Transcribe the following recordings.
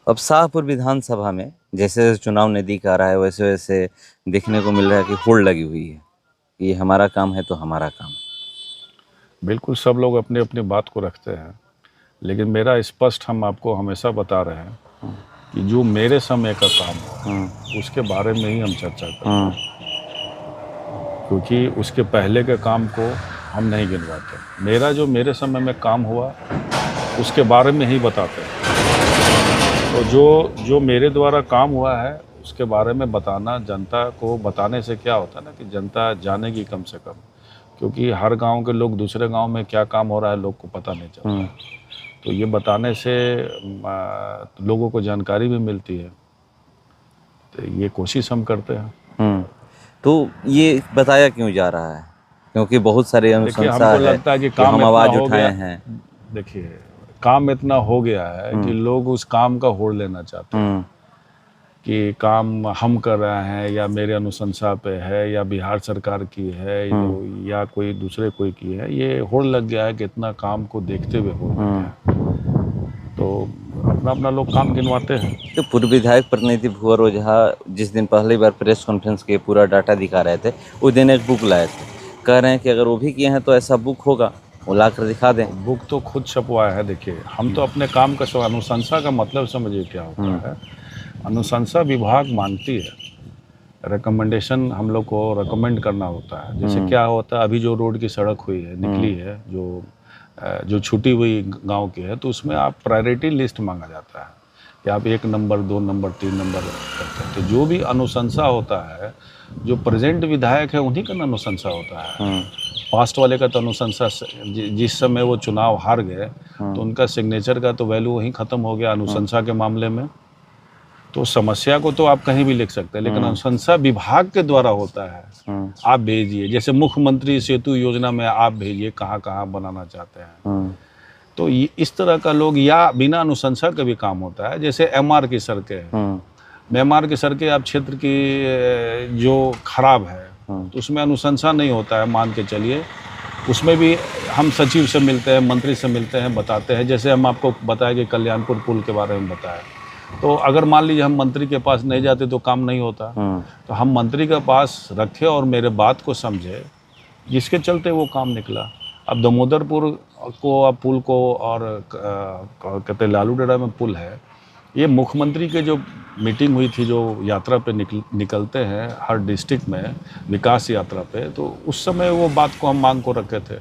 अब शाहपुर विधानसभा में जैसे जैसे चुनाव नज़दीक आ रहा है वैसे वैसे देखने को मिल रहा है कि होड़ लगी हुई है, ये हमारा काम है तो हमारा काम। बिल्कुल, सब लोग अपनी अपनी बात को रखते हैं, लेकिन मेरा स्पष्ट हम आपको हमेशा बता रहे हैं कि जो मेरे समय का काम हो उसके बारे में ही हम चर्चा करते हैं, क्योंकि उसके पहले के काम को हम नहीं गिनवाते। मेरा जो मेरे समय में काम हुआ उसके बारे में ही बताते हैं। तो जो मेरे द्वारा काम हुआ है उसके बारे में बताना, जनता को बताने से क्या होता है ना कि जनता जानेगी कम से कम, क्योंकि हर गांव के लोग दूसरे गांव में क्या काम हो रहा है लोग को पता नहीं चलता। तो ये बताने से लोगों को जानकारी भी मिलती है, तो ये कोशिश हम करते हैं। तो ये बताया क्यों जा रहा है? क्योंकि बहुत सारे देखिए, अनुशंसा हमको है लगता है कि कि काम हम इतना आवाज़ हो उठाए गया। हैं। देखिए, काम इतना हो गया है कि लोग उस काम का होड़ लेना चाहते हैं कि काम हम कर रहे हैं या मेरे अनुशंसा पे है या बिहार सरकार की है या कोई दूसरे कोई की है। ये होड़ लग गया है कि इतना काम को देखते हुए होड़ लग गया है। तो अपना अपना लोग काम गिनवाते हैं। तो पूर्व विधायक प्रतिनिधि भुवर ओझा जिस दिन पहली बार प्रेस कॉन्फ्रेंस के पूरा डाटा दिखा रहे थे, उस दिन एक बुक लाए थे, कह रहे हैं कि अगर वो भी किए हैं तो ऐसा बुक होगा, वो ला कर दिखा दें। बुक तो खुद छपवाया है। देखिए, हम तो अपने काम का अनुशंसा का मतलब समझिए क्या होता है। अनुशंसा विभाग मांगती है, रिकमेंडेशन हम लोग को रिकमेंड करना होता है। जैसे क्या होता है, अभी जो रोड की सड़क हुई है, निकली है, जो छूटी हुई गांव की है, तो उसमें आप प्रायोरिटी लिस्ट मांगा जाता है कि आप 1 नंबर 2 नंबर 3 नंबर करते हैं। तो जो भी अनुशंसा होता है, जो प्रेजेंट विधायक है उन्हीं का अनुशंसा होता है। पास्ट वाले का तो अनुशंसा जिस समय वो चुनाव हार गए तो उनका सिग्नेचर का तो वैल्यू वहीं ख़त्म हो गया अनुशंसा के मामले में। तो समस्या को तो आप कहीं भी लिख सकते हैं, लेकिन अनुशंसा विभाग के द्वारा होता है। आप भेजिए, जैसे मुख्यमंत्री सेतु योजना में आप भेजिए कहाँ कहाँ बनाना चाहते हैं। तो इस तरह का लोग, या बिना अनुशंसा का भी काम होता है। जैसे MR की सड़कें हैं, MR की सड़कें आप क्षेत्र की जो खराब है तो उसमें अनुशंसा नहीं होता है, मान के चलिए। उसमें भी हम सचिव से मिलते हैं, मंत्री से मिलते हैं, बताते हैं। जैसे हम आपको बताया कि कल्याणपुर पुल के बारे में बताया, तो अगर मान लीजिए हम मंत्री के पास नहीं जाते तो काम नहीं होता। तो हम मंत्री के पास रखे और मेरे बात को समझे, जिसके चलते वो काम निकला। अब दामोदरपुर को, अब पुल को, और कहते लालू डेरा में पुल है, ये मुख्यमंत्री के जो मीटिंग हुई थी, जो यात्रा पे निकलते हैं हर डिस्ट्रिक्ट में विकास यात्रा पे, तो उस समय वो बात को हम मांग को रखे थे।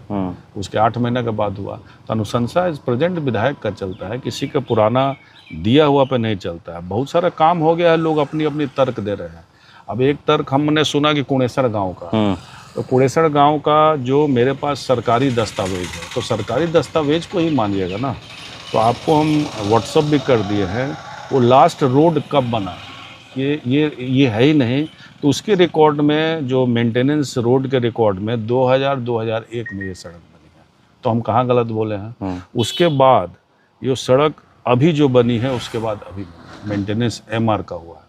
उसके 8 महीने के बाद हुआ। तो अनुशंसा इस प्रेजेंट विधायक का चलता है, किसी का पुराना दिया हुआ पे नहीं चलता है। बहुत सारा काम हो गया है, लोग अपनी अपनी तर्क दे रहे हैं। अब एक तर्क हमने सुना कि कुणेसर गाँव का, तो कुणेसर गांव का जो मेरे पास सरकारी दस्तावेज है, तो सरकारी दस्तावेज को ही मानिएगा ना। तो आपको हम व्हाट्सअप भी कर दिए हैं, वो लास्ट रोड कब बना ये है ही नहीं। तो उसके रिकॉर्ड में, जो मेंटेनेंस रोड के रिकॉर्ड में 2001 में ये सड़क बनी है। तो हम कहाँ गलत बोले हैं? उसके बाद ये सड़क अभी जो बनी है, उसके बाद अभी मेंटेनेंस MR का हुआ है।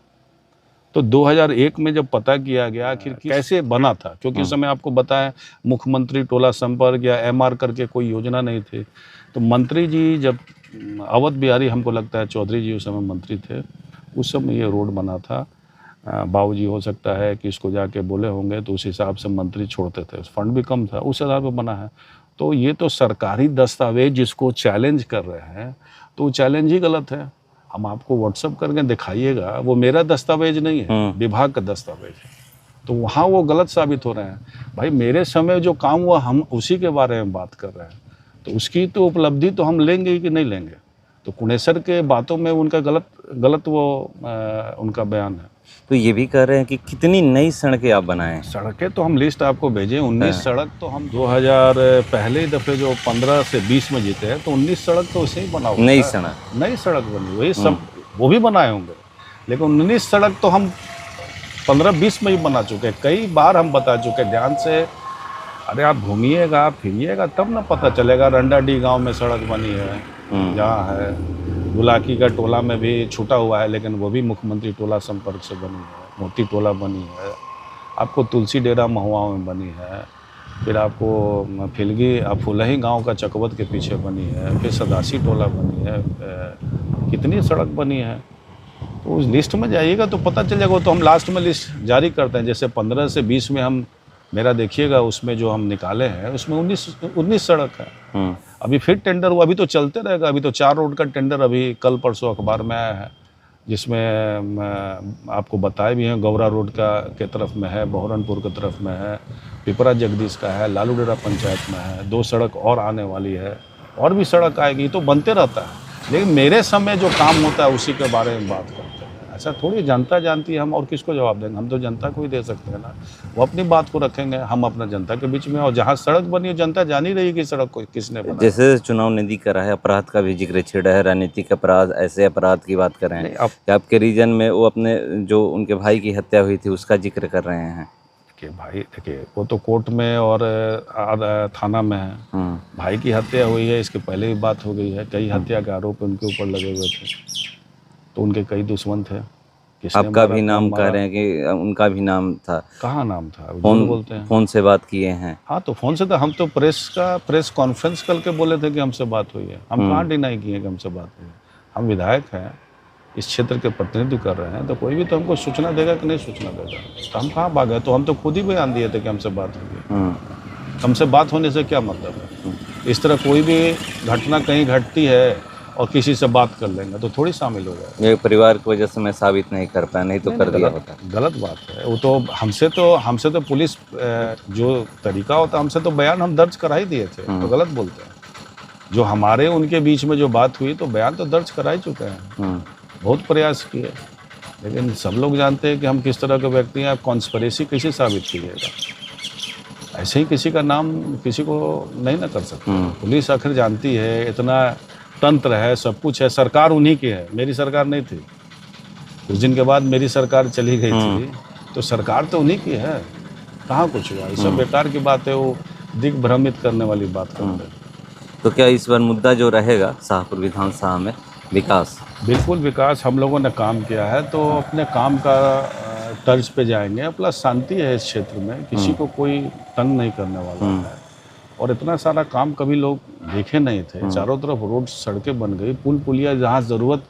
तो 2001 में जब पता किया गया आखिर कैसे बना था, क्योंकि उस समय आपको बताया मुख्यमंत्री टोला संपर्क या MR करके कोई योजना नहीं थी। तो मंत्री जी, जब अवध बिहारी, हमको लगता है चौधरी जी उस समय मंत्री थे, उस समय ये रोड बना था। बाबूजी हो सकता है कि इसको जाके बोले होंगे, तो उस हिसाब से मंत्री छोड़ते थे, फंड भी कम था, उस आधार पर बना है। तो ये तो सरकारी दस्तावेज जिसको चैलेंज कर रहे हैं, तो वो चैलेंज ही गलत है। हम आपको व्हाट्सअप करके दिखाइएगा, वो मेरा दस्तावेज नहीं है, विभाग का दस्तावेज है। तो वहाँ वो गलत साबित हो रहे हैं। भाई, मेरे समय जो काम हुआ हम उसी के बारे में बात कर रहे हैं, तो उसकी तो उपलब्धि तो हम लेंगे कि नहीं लेंगे। तो कुणेसर के बातों में उनका गलत वो उनका बयान है। तो ये भी कह रहे हैं कि कितनी नई सड़कें आप बनाएं। सड़कें तो हम लिस्ट आपको भेजे, 19 सड़क तो हम 2000 पहले दफ़े जो 15 से 20 में जीते हैं, तो 19 सड़क तो उसे ही बना हुआ नई सड़क बनी, वही सब वो भी बनाए होंगे। लेकिन 19 सड़क तो हम 15-20 में ही बना चुके हैं। कई बार हम बता चुके हैं ध्यान से। अरे आप घूमिएगा, फिरिएगा, तब ना पता चलेगा। रंडाडी गांव में सड़क बनी है, जहाँ है गुलाकी का टोला में भी छूटा हुआ है, लेकिन वो भी मुख्यमंत्री टोला संपर्क से बनी है। मोती टोला बनी है, आपको तुलसी डेरा महुआ में बनी है, फिर आपको फुलही गांव का चकवत के पीछे बनी है, फिर सदासी टोला बनी है, कितनी सड़क बनी है, तो उस लिस्ट में जाइएगा तो पता चल जाएगा। तो हम लास्ट में लिस्ट जारी करते हैं, जैसे 15 से 20 में हम मेरा देखिएगा उसमें जो हम निकाले हैं उसमें 19 सड़क है। अभी फिर टेंडर हुआ, अभी तो चलते रहेगा। अभी तो 4 रोड का टेंडर अभी कल परसों अखबार में आया है, जिसमें आपको बताए भी हैं, गौरा रोड के तरफ में है, बहरनपुर की तरफ में है, पिपरा जगदीश का है, लालूडेरा पंचायत में है, 2 सड़क और आने वाली है, और भी सड़क आएगी। तो बनते रहता है, लेकिन मेरे समय जो काम होता है उसी के बारे में बात करते हैं। ऐसा थोड़ी जनता जानती है, हम और किसको जवाब देंगे? हम तो जनता को ही दे सकते हैं ना। वो अपनी बात को रखेंगे, हम अपना जनता के बीच में। और जहाँ सड़क बनी है जनता जान ही रही है कि सड़क को किसने बनाया। जैसे चुनाव नदी करा है, अपराध का भी जिक्र छेड़ा है, राजनीतिक अपराध, ऐसे अपराध की बात कर रहे हैं कि आपके रीजन में वो अपने जो उनके भाई की हत्या हुई थी उसका जिक्र कर रहे हैं कि भाई देखिए, वो तो कोर्ट में और थाना में है। भाई की हत्या हुई है, इसके पहले भी बात हो गई है। कई हत्या के आरोप उनके ऊपर लगे हुए थे, तो उनके कई दुश्मन थे। आपका भी नाम कह रहे हैं कि उनका भी नाम था। कहाँ नाम था? फोन बोलते हैं, फोन से बात किए हैं। हाँ, तो फोन से तो हम तो प्रेस कॉन्फ्रेंस करके बोले थे कि हमसे बात हुई है। हम कहाँ डिनाई किए कि हमसे बात हुई है? हम विधायक हैं, इस क्षेत्र के प्रतिनिधित्व कर रहे हैं, तो कोई भी तो हमको सूचना देगा कि नहीं सूचना देगा? तो हम कहाँ भागे? तो हम तो खुद ही बयान दिए थे कि हमसे बात हुई। हमसे बात होने से क्या मतलब है? इस तरह कोई भी घटना कहीं घटती है और किसी से बात कर लेंगे तो थोड़ी शामिल हो जाए। ये परिवार की वजह से मैं साबित नहीं कर पाया, नहीं तो कर दिया होता। गलत बात है वो। तो हमसे तो पुलिस जो तरीका होता है, हमसे तो बयान हम दर्ज करा ही दिए थे। तो गलत बोलते हैं। जो हमारे उनके बीच में जो बात हुई तो बयान तो दर्ज करा ही चुके हैं। बहुत प्रयास किए, लेकिन सब लोग जानते हैं कि हम किस तरह के व्यक्ति हैं। कॉन्स्पिरेसी कैसे साबित कीजिएगा? ऐसे ही किसी का नाम किसी को नहीं ना कर सकते। पुलिस आखिर जानती है, इतना तंत्र है, सब कुछ है। सरकार उन्हीं की है, मेरी सरकार नहीं थी। कुछ दिन के बाद मेरी सरकार चली गई थी, तो सरकार तो उन्हीं की है। कहाँ कुछ हुआ? ये सब बेकार की बात है, वो दिग्भ्रमित करने वाली बात करते हैं। तो क्या इस बार मुद्दा जो रहेगा शाहपुर विधानसभा में विकास? बिल्कुल विकास। हम लोगों ने काम किया है तो अपने काम का तर्ज पे जाएंगे। प्लस शांति है इस क्षेत्र में, किसी को कोई तंग नहीं करने वाला है। और इतना सारा काम कभी लोग देखे नहीं थे। चारों तरफ रोड सड़कें बन गई, पुल पुलिया जहाँ ज़रूरत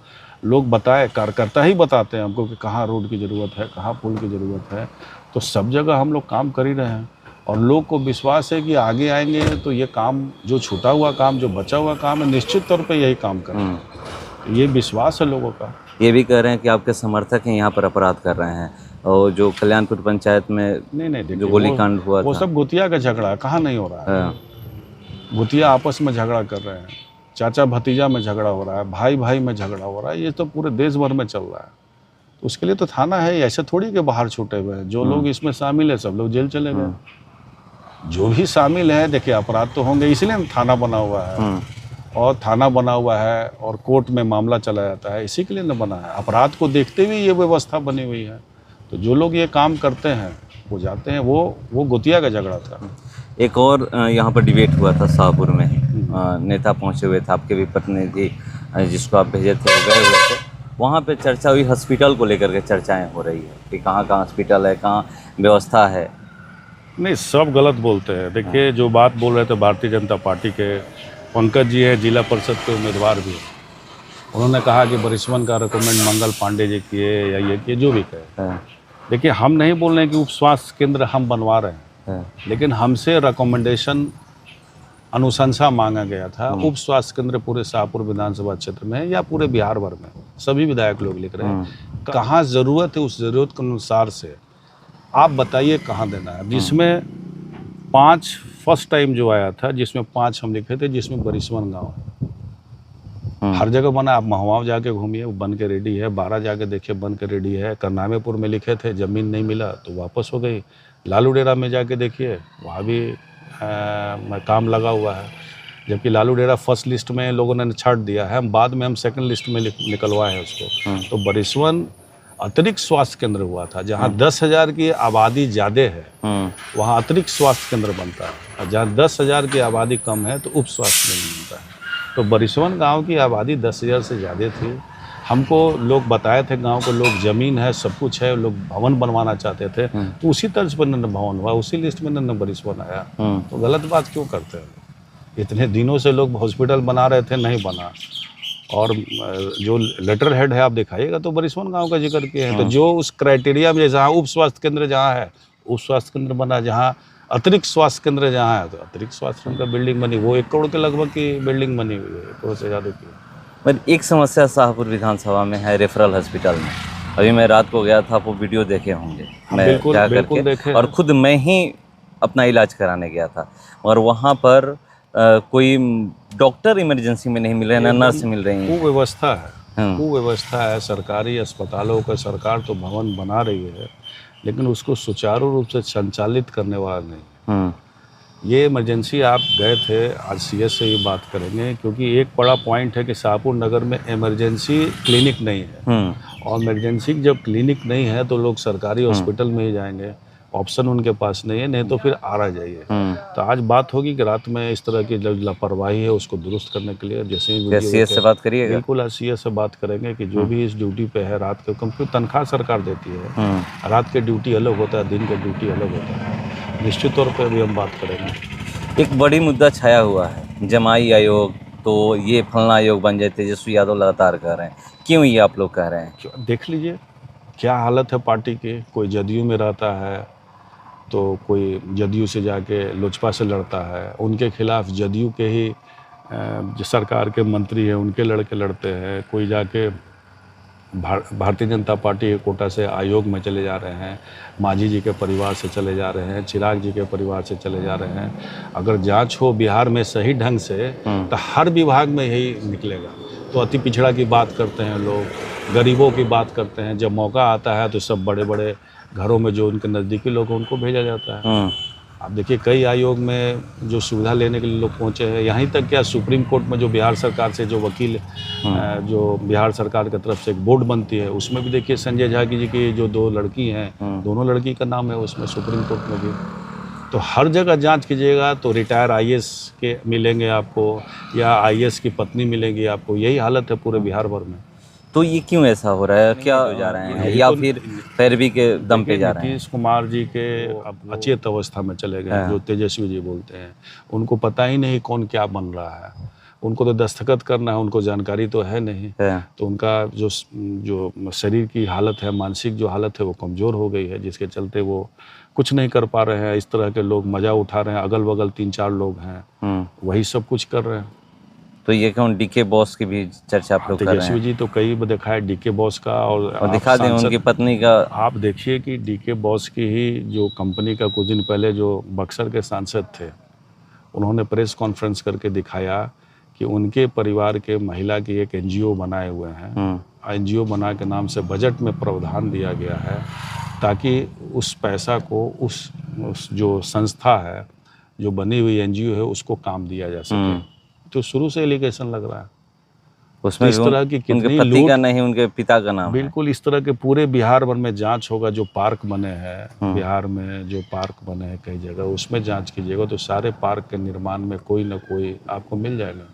लोग बताए, कार्यकर्ता ही बताते हैं हमको कि कहाँ रोड की ज़रूरत है, कहाँ पुल की ज़रूरत है। तो सब जगह हम लोग काम कर ही रहे हैं, और लोग को विश्वास है कि आगे आएंगे तो ये काम, जो छूटा हुआ काम, जो बचा हुआ काम है, निश्चित तौर पे यही काम करेंगे। ये विश्वास है लोगों का। ये भी कह रहे हैं कि आपके समर्थक हैं यहाँ पर अपराध कर रहे हैं, और जो कल्याणपुर पंचायत में नहीं, जो गोलीकांड हुआ वो था, सब गुतिया का झगड़ा है। कहाँ नहीं हो रहा है? गुतिया आपस में झगड़ा कर रहे हैं, चाचा भतीजा में झगड़ा हो रहा है, भाई भाई में झगड़ा हो रहा है। ये तो पूरे देश भर में चल रहा है। तो उसके लिए तो थाना है। ऐसे थोड़ी के बाहर छूटे हुए हैं। जो लोग इसमें शामिल है सब लोग जेल चले गए। जो भी शामिल है, देखिए अपराध तो होंगे, इसलिए थाना बना हुआ है। और थाना बना हुआ है और कोर्ट में मामला चला जाता है, इसी के लिए न बना है। अपराध को देखते हुए ये व्यवस्था बनी हुई है। तो जो लोग ये काम करते हैं वो जाते हैं। वो गुतिया का झगड़ा था। एक और यहाँ पर डिबेट हुआ था शाहपुर में, नेता पहुँचे हुए थे, आपके भी प्रतिनिधि जिसको आप भेजे थे वो गए हुए थे। वहाँ पे चर्चा हुई, हॉस्पिटल को लेकर के चर्चाएं हो रही है कि कहाँ कहाँ हॉस्पिटल है, कहाँ व्यवस्था है। नहीं, सब गलत बोलते हैं। देखिए, जो बात बोल रहे थे भारतीय जनता पार्टी के पंकज जी हैं, जिला परिषद के उम्मीदवार भी हैं। उन्होंने कहा कि बरिस्वन का रिकमेंड मंगल पांडे जी किए या ये किए, जो भी कहे। देखिए, हम नहीं बोल रहे हैं कि उप स्वास्थ्य केंद्र हम बनवा रहे हैं, लेकिन हमसे रिकमेंडेशन अनुशंसा मांगा गया था। उप स्वास्थ्य केंद्र पूरे शाहपुर विधानसभा क्षेत्र में या पूरे बिहार भर में सभी विधायक लोग लिख रहे हैं। कहाँ ज़रूरत है, उस ज़रूरत के अनुसार से आप बताइए कहाँ देना है। जिसमें 5 फर्स्ट टाइम जो आया था, जिसमें 5 हम लिखे थे, जिसमें बरिस्वन गाँव हर जगह बना। आप महुआ जाके घूमिए, वो बन के रेडी है। 12 जाके देखिए, बन के रेडी है। करनामेपुर में लिखे थे, ज़मीन नहीं मिला तो वापस हो गई। लालूडेरा में जाके देखिए, वहाँ भी काम लगा हुआ है। जबकि लालूडेरा फर्स्ट लिस्ट में लोगों ने छाट दिया है, बाद में हम सेकंड लिस्ट में निकलवाए हैं उसको। तो बरिस्वन अतिरिक्त स्वास्थ्य केंद्र हुआ था, जहाँ 10,000 की आबादी ज़्यादा है वहाँ अतिरिक्त स्वास्थ्य केंद्र बनता है, और जहाँ 10,000 की आबादी कम है तो उप स्वास्थ्य केंद्र बनता है। तो बरिस्वन गांव की आबादी 10,000 से ज़्यादा थी। हमको लोग बताए थे, गांव को लोग, ज़मीन है, सब कुछ है, लोग भवन बनवाना चाहते थे। तो उसी तर्ज पर न भवन हुआ, उसी लिस्ट में न बरिस्वन आया। तो गलत बात क्यों करते हैं? इतने दिनों से लोग हॉस्पिटल बना रहे थे, नहीं बना। और जो लेटर हेड है आप दिखाइएगा तो बरिसवन गांव का जिक्र किया है। तो जो उस क्राइटेरिया में जहाँ उप स्वास्थ्य केंद्र जहाँ है, उप स्वास्थ्य केंद्र बना, जहाँ अतिरिक्त स्वास्थ्य केंद्र जहाँ है, तो अतिरिक्त स्वास्थ्य केंद्र बिल्डिंग बनी, वो 1 करोड़ के लगभग की बिल्डिंग बनी हुई है, 1 करोड़ से ज़्यादा की। पर एक समस्या शाहपुर विधानसभा में है रेफरल हॉस्पिटल में। अभी मैं रात को गया था, वो वीडियो देखे होंगे, मैं बिल्कुल जा बिल्कुल करके देखे और खुद मैं ही अपना इलाज कराने गया था, और वहाँ पर कोई डॉक्टर इमरजेंसी में नहीं मिल रहे, ना नर्स मिल रही हैं। कुव्यवस्था है, कुव्यवस्था है। सरकारी अस्पतालों का सरकार तो भवन बना रही है, लेकिन उसको सुचारू रूप से संचालित करने वाला नहीं। ये इमरजेंसी आप गए थे, आज सीएस से ये बात करेंगे, क्योंकि एक बड़ा पॉइंट है कि शाहपुर नगर में इमरजेंसी क्लिनिक नहीं है, और इमरजेंसी जब क्लिनिक नहीं है तो लोग सरकारी हॉस्पिटल में ही जाएंगे, ऑप्शन उनके पास नहीं है, नहीं तो फिर आरा जाइए। तो आज बात होगी कि रात में इस तरह की जो लापरवाही है उसको दुरुस्त करने के लिए, जैसे ही सीएस से बात करिएगा। बिल्कुल आज सीएस से बात करेंगे कि जो भी इस ड्यूटी पे है रात के, क्योंकि तनख्वाह सरकार देती है, रात के ड्यूटी अलग होता है, दिन का ड्यूटी अलग होता है, निश्चित तौर पर भी हम बात करेंगे। एक बड़ी मुद्दा छाया हुआ है जमाई आयोग, तो ये फलना आयोग बन जाए, तेजस्वी यादव लगातार कह रहे हैं, क्यों ये आप लोग कह रहे हैं? देख लीजिए क्या हालत है पार्टी की। कोई जदयू में रहता है तो कोई जदयू से जाके लोजपा से लड़ता है, उनके खिलाफ जदयू के ही जो सरकार के मंत्री हैं उनके लड़के लड़ते हैं, कोई जाके भारतीय जनता पार्टी के कोटा से आयोग में चले जा रहे हैं, मांझी जी के परिवार से चले जा रहे हैं, चिराग जी के परिवार से चले जा रहे हैं। अगर जांच हो बिहार में सही ढंग से तो हर विभाग में यही निकलेगा। तो अति पिछड़ा की बात करते हैं लोग, गरीबों की बात करते हैं, जब मौका आता है तो सब बड़े बड़े घरों में जो उनके नज़दीकी लोग हैं उनको भेजा जाता है। आप देखिए कई आयोग में जो सुविधा लेने के लिए लोग पहुंचे हैं, यहीं तक क्या सुप्रीम कोर्ट में जो बिहार सरकार से जो वकील जो बिहार सरकार की तरफ से एक बोर्ड बनती है, उसमें भी देखिए संजय झा जी की जो 2 लड़की हैं, दोनों लड़की का नाम है उसमें, सुप्रीम कोर्ट में भी। तो हर जगह जांच कीजिएगा तो रिटायर आईएएस के मिलेंगे आपको, या आईएएस की पत्नी मिलेगी आपको, यही हालत है पूरे बिहार भर में। तो ये क्यों ऐसा हो रहा है? क्या जा रहे हैं, या फिर पैरवी के दम पे जा रहे हैं? नीतीश कुमार जी के अब अचेत अवस्था में चले गए, जो तेजस्वी जी बोलते हैं, उनको पता ही नहीं कौन क्या बन रहा है, उनको तो दस्तखत करना है, उनको जानकारी तो है नहीं। तो उनका जो शरीर की हालत है, मानसिक जो हालत है वो कमज़ोर हो गई है, जिसके चलते वो कुछ नहीं कर पा रहे हैं। इस तरह के लोग मज़ा उठा रहे हैं, अगल बगल 3-4 लोग हैं, वही सब कुछ कर रहे हैं। तो ये क्यों डीके बॉस की भी चर्चा आप लोग कर रहे हैं? तेजस्वी जी तो कई दिखा है डीके बॉस का, और दिखा दें उनकी पत्नी का। आप देखिए कि डीके बॉस की ही जो कंपनी का कुछ दिन पहले जो बक्सर के सांसद थे, उन्होंने प्रेस कॉन्फ्रेंस करके दिखाया कि उनके परिवार के महिला की एक एनजीओ बनाए हुए हैं। एनजीओ बना के नाम से बजट में प्रावधान दिया गया है ताकि उस पैसा को उस जो संस्था है, जो बनी हुई एनजीओ है, उसको काम दिया जा सके। तो शुरू से एलिगेशन लग रहा है उसमें, इस तरह की उनके पति का नहीं, उनके पिता का नाम। बिल्कुल इस तरह के पूरे बिहार भर में जांच होगा। जो पार्क बने हैं बिहार में, जो पार्क बने हैं कई जगह, उसमें जांच कीजिएगा तो सारे पार्क के निर्माण में कोई ना कोई आपको मिल जाएगा,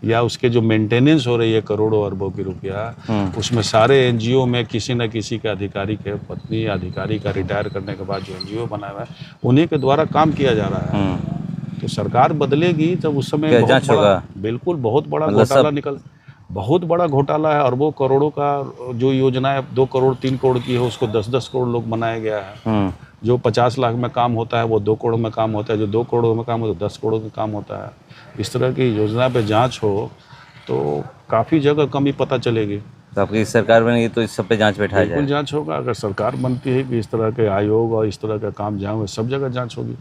या उसके जो मेंटेनेंस हो रही है करोड़ों अरबों की रुपया, उसमें सारे एनजीओ में किसी न किसी के अधिकारी के पत्नी, अधिकारी का रिटायर करने के बाद जो एनजीओ बनाया हुआ है, उन्हीं के द्वारा काम किया जा रहा है। तो सरकार बदलेगी तब उस समय जांच होगा। बिल्कुल बहुत बड़ा घोटाला बहुत बड़ा घोटाला है। अरबों करोड़ों का जो योजना है 2 करोड़ 3 करोड़ की है, उसको 10-10 करोड़ लोग बनाया गया है। जो 50 लाख में काम होता है वो 2 करोड़ में काम होता है, जो 2 करोड़ में काम होता है 10 करोड़ में काम होता है। इस तरह की योजना पे जांच हो तो काफ़ी जगह कमी पता चलेगी। तो आपकी सरकार बनेगी तो इस सब पे जांच बैठाया जाए? बिल्कुल जांच होगा। अगर सरकार बनती है कि इस तरह के आयोग और इस तरह का काम जहाँ हुए सब जगह जांच होगी।